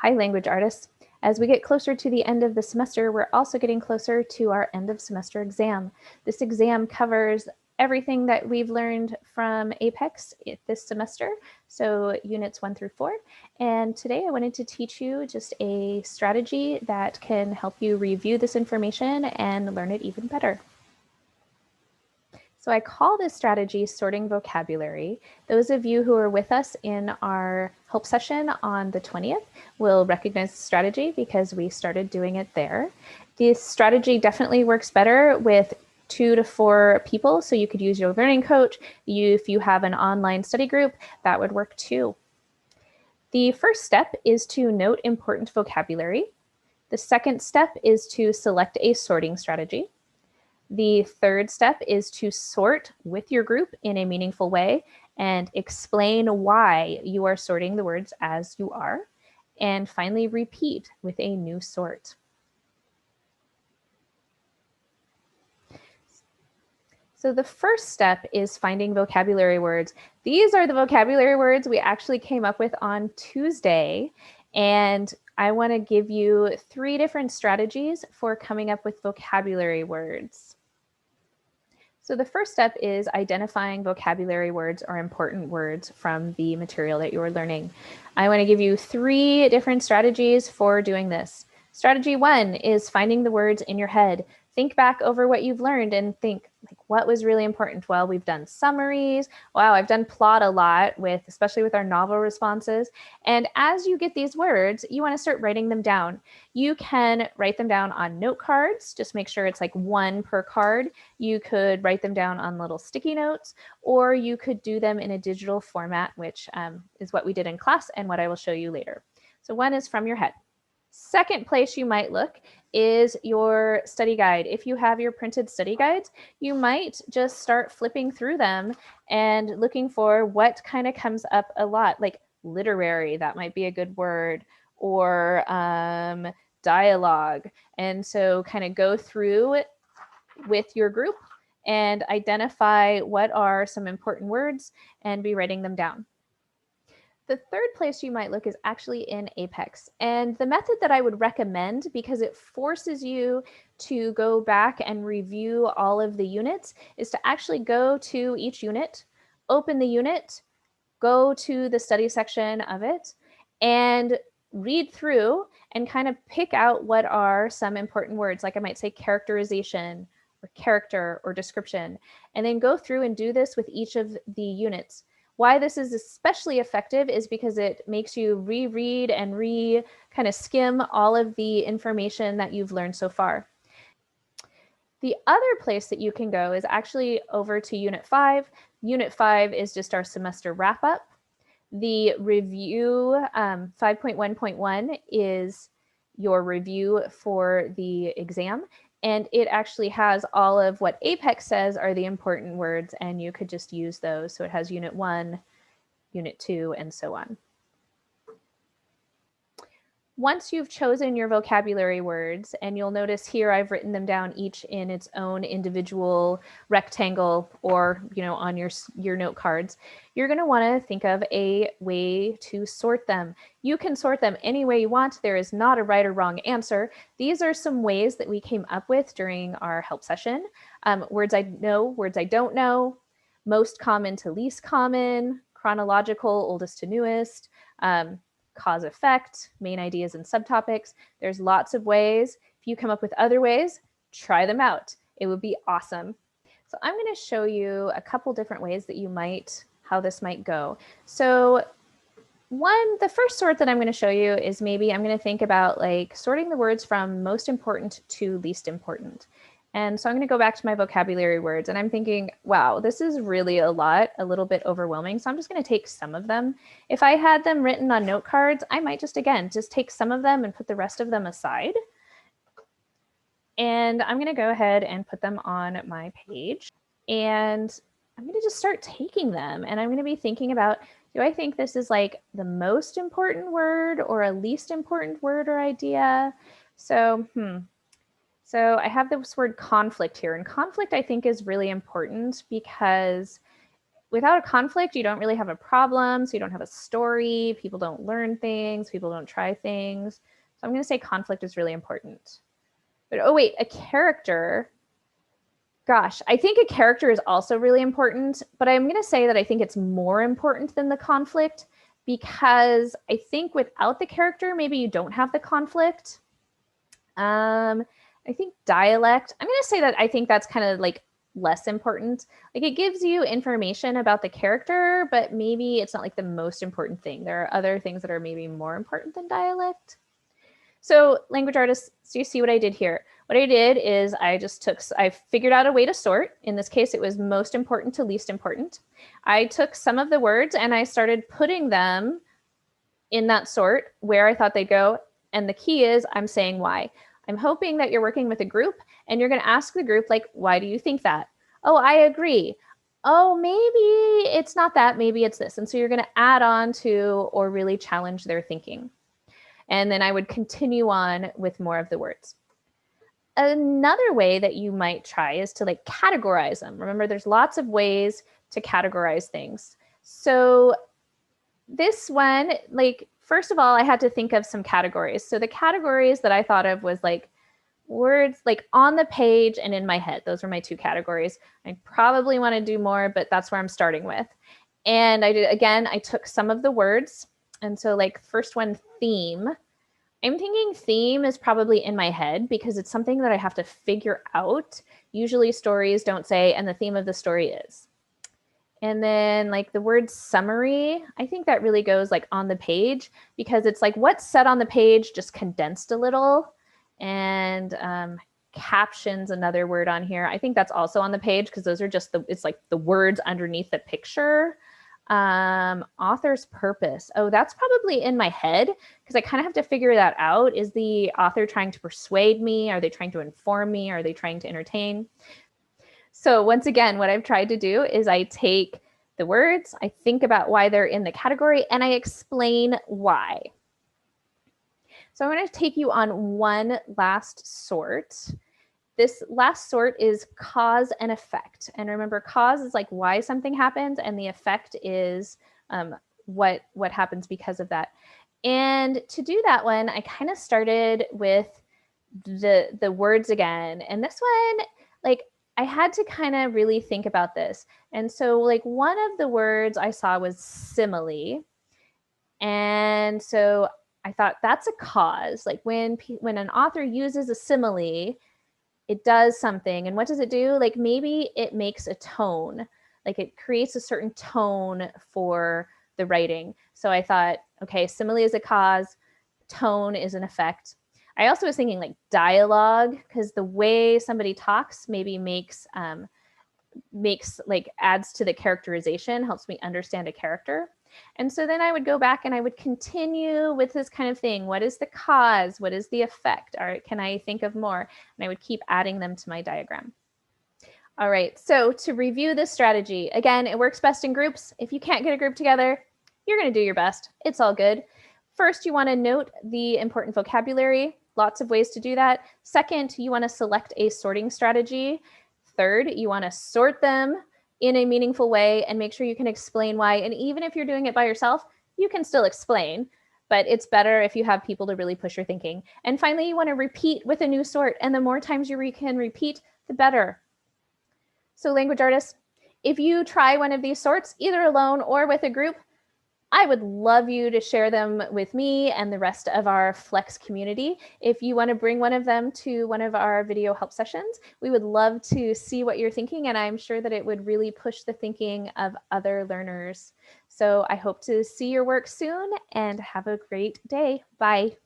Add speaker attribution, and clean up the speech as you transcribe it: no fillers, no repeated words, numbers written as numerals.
Speaker 1: Hi, language artists. As we get closer to the end of the semester, we're also getting closer to our end of semester exam. This exam covers everything that we've learned from APEX this semester, so units 1 through 4. And today I wanted to teach you just a strategy that can help you review this information and learn it even better. So I call this strategy sorting vocabulary. Those of you who are with us in our help session on the 20th will recognize the strategy because we started doing it there. This strategy definitely works better with 2 to 4 people, so you could use your learning coach. If you have an online study group, that would work too. The first step is to note important vocabulary. The second step is to select a sorting strategy. The third step is to sort with your group in a meaningful way and explain why you are sorting the words as you are. And finally, repeat with a new sort. So the first step is finding vocabulary words. These are the vocabulary words we actually came up with on Tuesday. And I want to give you 3 different strategies for coming up with vocabulary words. So the first step is identifying vocabulary words or important words from the material that you are learning. I want to give you 3 different strategies for doing this. Strategy 1 is finding the words in your head. Think back over what you've learned and think, like, what was really important? Well, we've done summaries. Wow, I've done plot a lot especially with our novel responses. And as you get these words, you want to start writing them down. You can write them down on note cards. Just make sure it's like 1 per card. You could write them down on little sticky notes, or you could do them in a digital format, which is what we did in class and what I will show you later. So 1 is from your head. Second place you might look is your study guide. If you have your printed study guides, you might just start flipping through them and looking for what kind of comes up a lot, like literary, that might be a good word, or dialogue. And so kind of go through it with your group and identify what are some important words and be writing them down. The third place you might look is actually in APEX. And the method that I would recommend, because it forces you to go back and review all of the units, is to actually go to each unit, open the unit, go to the study section of it, and read through and kind of pick out what are some important words, like I might say characterization or character or description, and then go through and do this with each of the units. Why this is especially effective is because it makes you reread and kind of skim all of the information that you've learned so far. The other place that you can go is actually over to Unit 5. Unit 5 is just our semester wrap up. The review 5.1.1 is your review for the exam, and it actually has all of what APEX says are the important words, and you could just use those. So it has Unit 1, Unit 2, and so on. Once you've chosen your vocabulary words, and you'll notice here I've written them down each in its own individual rectangle or, on your note cards, you're going to want to think of a way to sort them. You can sort them any way you want. There is not a right or wrong answer. These are some ways that we came up with during our help session. Words I know, words I don't know, most common to least common, chronological, oldest to newest, cause effect, main ideas and subtopics. There's lots of ways. If you come up with other ways, try them out. It would be awesome. So I'm going to show you a couple different ways that how this might go. So the first sort that I'm going to show you is maybe I'm going to think about like sorting the words from most important to least important. And so I'm going to go back to my vocabulary words, and I'm thinking, wow, this is really a little bit overwhelming. So I'm just going to take some of them. If I had them written on note cards, I might just take some of them and put the rest of them aside. And I'm going to go ahead and put them on my page. And I'm going to just start taking them. And I'm going to be thinking about, do I think this is like the most important word or a least important word or idea? So I have this word conflict here, and conflict I think is really important because without a conflict, you don't really have a problem. So you don't have a story. People don't learn things. People don't try things. So I'm going to say conflict is really important. But oh wait, a character. Gosh, I think a character is also really important, but I'm going to say that I think it's more important than the conflict because I think without the character, maybe you don't have the conflict. I think dialect, I'm going to say that I think that's kind of like less important. Like it gives you information about the character, but maybe it's not like the most important thing. There are other things that are maybe more important than dialect. So language artists, so you see what I did here. What I did is I figured out a way to sort. In this case, it was most important to least important. I took some of the words and I started putting them in that sort where I thought they'd go. And the key is I'm saying why. I'm hoping that you're working with a group and you're going to ask the group, like, why do you think that? Oh, I agree. Oh, maybe it's not that, maybe it's this. And so you're going to add on to or really challenge their thinking. And then I would continue on with more of the words. Another way that you might try is to like categorize them. Remember, there's lots of ways to categorize things. So this one, like, first of all, I had to think of some categories. So the categories that I thought of was like words like on the page and in my head. Those were my two categories. I probably want to do more, but that's where I'm starting with. And I took some of the words. And so like first one, theme. I'm thinking theme is probably in my head because it's something that I have to figure out. Usually stories don't say, and the theme of the story is. And then like the word summary, I think that really goes like on the page because it's like what's said on the page just condensed a little. And captions, another word on here. I think that's also on the page because those are just it's like the words underneath the picture. Author's purpose. Oh, that's probably in my head because I kind of have to figure that out. Is the author trying to persuade me? Are they trying to inform me? Are they trying to entertain? So once again, what I've tried to do is I take the words, I think about why they're in the category, and I explain why. So I'm going to take you on one last sort. This last sort is cause and effect. And remember, cause is like why something happens, and the effect is what happens because of that. And to do that one, I kind of started with the words again. And this one, like, I had to kind of really think about this. And so like one of the words I saw was simile. And so I thought that's a cause. Like when an author uses a simile, it does something. And what does it do? Like maybe it makes a tone, like it creates a certain tone for the writing. So I thought, okay, simile is a cause, tone is an effect. I also was thinking like dialogue, because the way somebody talks maybe makes like adds to the characterization, helps me understand a character. And so then I would go back and I would continue with this kind of thing. What is the cause? What is the effect? Or can I think of more? And I would keep adding them to my diagram. All right, so to review this strategy, again, it works best in groups. If you can't get a group together, you're going to do your best. It's all good. First, you want to note the important vocabulary. Lots of ways to do that. Second, you want to select a sorting strategy. Third, you want to sort them in a meaningful way and make sure you can explain why. And even if you're doing it by yourself, you can still explain, but it's better if you have people to really push your thinking. And finally, you want to repeat with a new sort. And the more times you can repeat, the better. So language artists, if you try one of these sorts, either alone or with a group, I would love you to share them with me and the rest of our Flex community. If you want to bring one of them to one of our video help sessions, we would love to see what you're thinking, and I'm sure that it would really push the thinking of other learners. So I hope to see your work soon and have a great day. Bye.